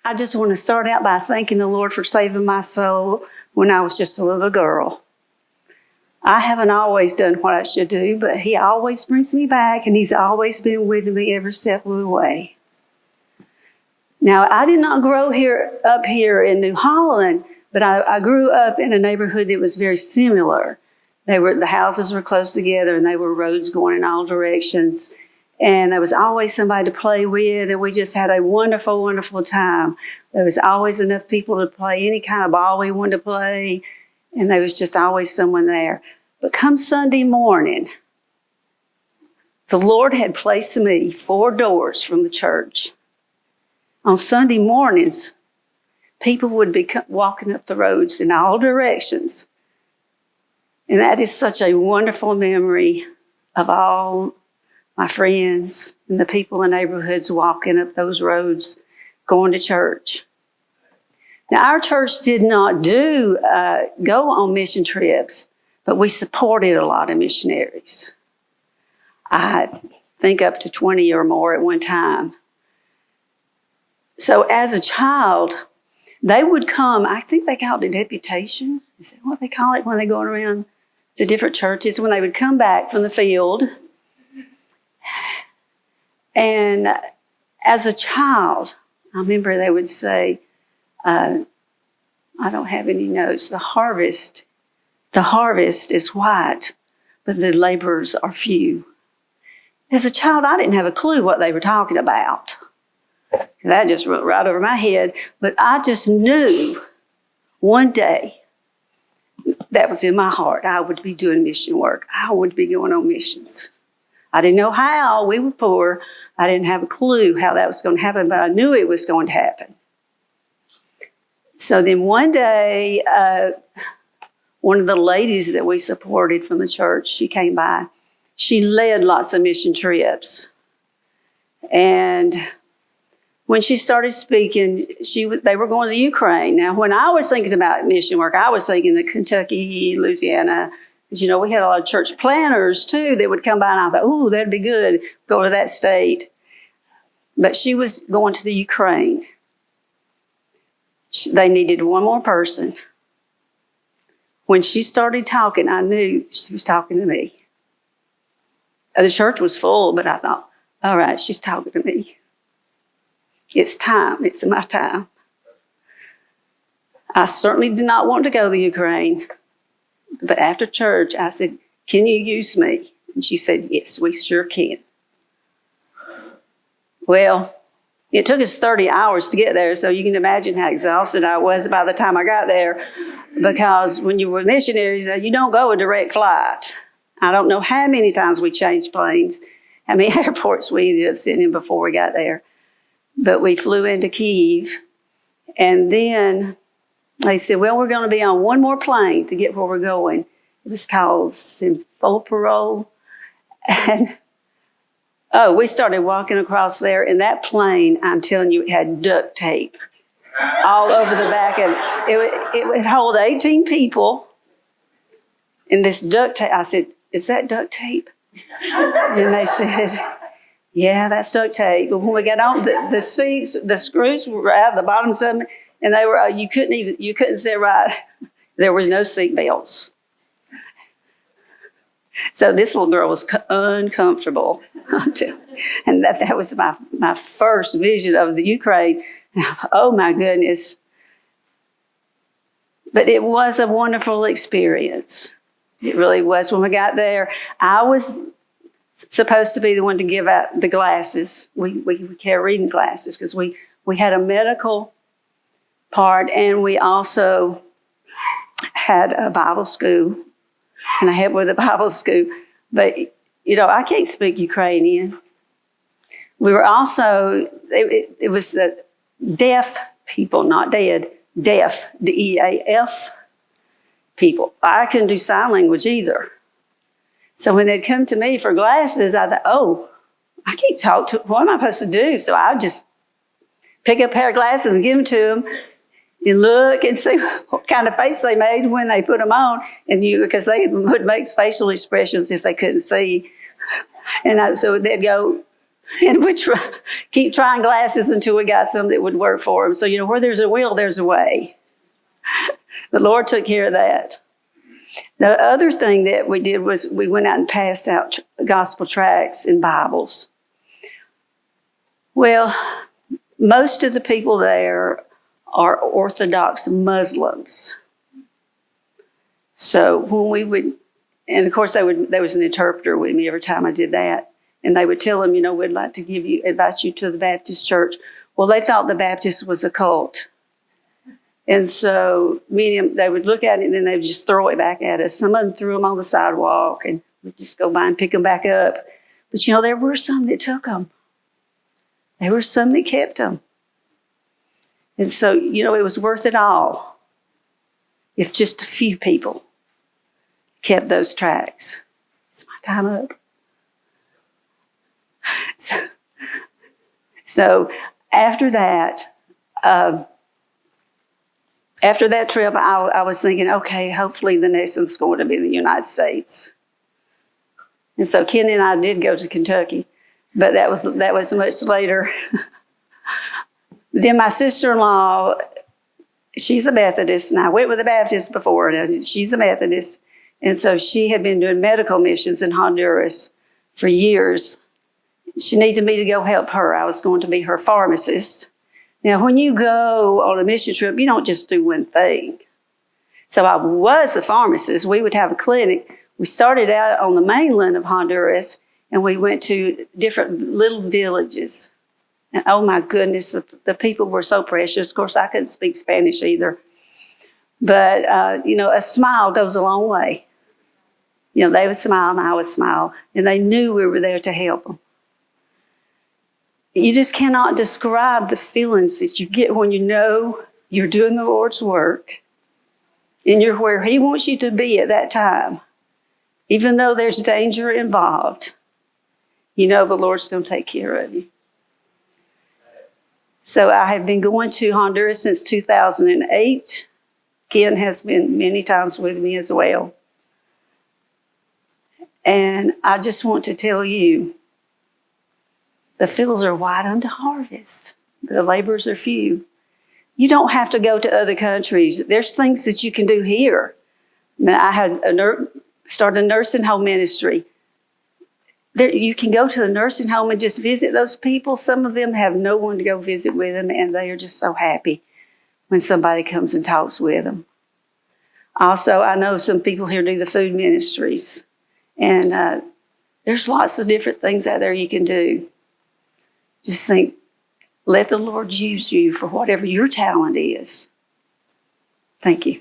I just want to start out by thanking the Lord for saving my soul when I was just a little girl. I haven't always done what I should do, but He always brings me back, and He's always been with me every step of the way. Now, I did not grow up here in New Holland, but I grew up in a neighborhood that was very similar. The houses were close together, and there were roads going in all directions. And there was always somebody to play with, and we just had a wonderful, wonderful time. There was always enough people to play any kind of ball we wanted to play, and there was just always someone there. But come Sunday morning, the Lord had placed me 4 doors from the church. On Sunday mornings, people would be walking up the roads in all directions. And that is such a wonderful memory of all my friends and the people in the neighborhoods walking up those roads, going to church. Now, our church did not go on mission trips, but we supported a lot of missionaries. I think up to 20 or more at one time. So as a child, they would come, I think they called it deputation. Is that what they call it when they go around to different churches? When they would come back from the field. And as a child, I remember they would say, I don't have any notes, the harvest is white, but the laborers are few. As a child, I didn't have a clue what they were talking about. That just went right over my head. But I just knew one day that was in my heart. I would be doing mission work. I would be going on missions. I didn't know how. We were poor. I didn't have a clue how that was going to happen, but I knew it was going to happen. So then one day, one of the ladies that we supported from the church, she came by. She led lots of mission trips. And when she started speaking, they were going to Ukraine. Now, when I was thinking about mission work, I was thinking of Kentucky, Louisiana. Because, we had a lot of church planners, too, that would come by, and I thought, oh, that'd be good, go to that state. But she was going to the Ukraine. They needed one more person. When she started talking, I knew she was talking to me. The church was full, but I thought, all right, she's talking to me. It's time. It's my time. I certainly did not want to go to the Ukraine. But after church, I said, can you use me? And she said, yes, we sure can. Well, it took us 30 hours to get there, so you can imagine how exhausted I was by the time I got there. Because when you were missionaries, you don't go a direct flight. I don't know how many times we changed planes, how many airports we ended up sitting in before we got there. But we flew into Kyiv, and then they said, well, we're going to be on one more plane to get where we're going. It was called Simferopol. And, we started walking across there, and that plane, I'm telling you, it had duct tape all over the back. And it would hold 18 people. And this duct tape, I said, is that duct tape? And they said, yeah, that's duct tape. But when we got on, the seats, the screws were out the bottoms of them, and they were, you couldn't sit right. There was no seat belts. So this little girl was uncomfortable. And that was my first vision of the Ukraine. And I thought, oh my goodness. But it was a wonderful experience. It really was. When we got there, I was supposed to be the one to give out the glasses. We carry reading glasses because we had a medical part, and we also had a Bible school, and I helped with the Bible school. But, I can't speak Ukrainian. We were also, it was the deaf people, not dead, deaf, D-E-A-F people. I couldn't do sign language either. So when they'd come to me for glasses, I thought, oh, I can't talk to, what am I supposed to do? So I just pick up a pair of glasses and give them to them and look and see what kind of face they made when they put them on. And because they would make facial expressions if they couldn't see. And so they'd go, And we keep trying glasses until we got some that would work for him. So, where there's a will, there's a way. The Lord took care of that. The other thing that we did was we went out and passed out gospel tracts and Bibles. Well, most of the people there are Orthodox Muslims. So when we would, and of course there was an interpreter with me every time I did that, and they would tell them, we'd like to invite you to the Baptist church. Well, they thought the Baptist was a cult. And so they would look at it and then they would just throw it back at us. Some of them threw them on the sidewalk and we'd just go by and pick them back up. But there were some that took them. There were some that kept them. And so, it was worth it all if just a few people kept those tracts. Is my time up? So after that, trip, I was thinking, okay, hopefully the next one's going to be the United States. And so Ken and I did go to Kentucky, but that was much later. Then my sister-in-law, she's a Methodist, and I went with a Baptist before, and she's a Methodist. And so she had been doing medical missions in Honduras for years. She needed me to go help her. I was going to be her pharmacist. Now, when you go on a mission trip, you don't just do one thing. So I was the pharmacist. We would have a clinic. We started out on the mainland of Honduras, and we went to different little villages. And oh my goodness, the people were so precious. Of course, I couldn't speak Spanish either. But, a smile goes a long way. They would smile and I would smile, and they knew we were there to help them. You just cannot describe the feelings that you get when you know you're doing the Lord's work and you're where He wants you to be at that time. Even though there's danger involved, the Lord's going to take care of you. So I have been going to Honduras since 2008. Ken has been many times with me as well. And I just want to tell you, the fields are wide unto harvest. The laborers are few. You don't have to go to other countries. There's things that you can do here. I had started a nursing home ministry. You can go to the nursing home and just visit those people. Some of them have no one to go visit with them, and they are just so happy when somebody comes and talks with them. Also, I know some people here do the food ministries, and there's lots of different things out there you can do. Just think, let the Lord use you for whatever your talent is. Thank you.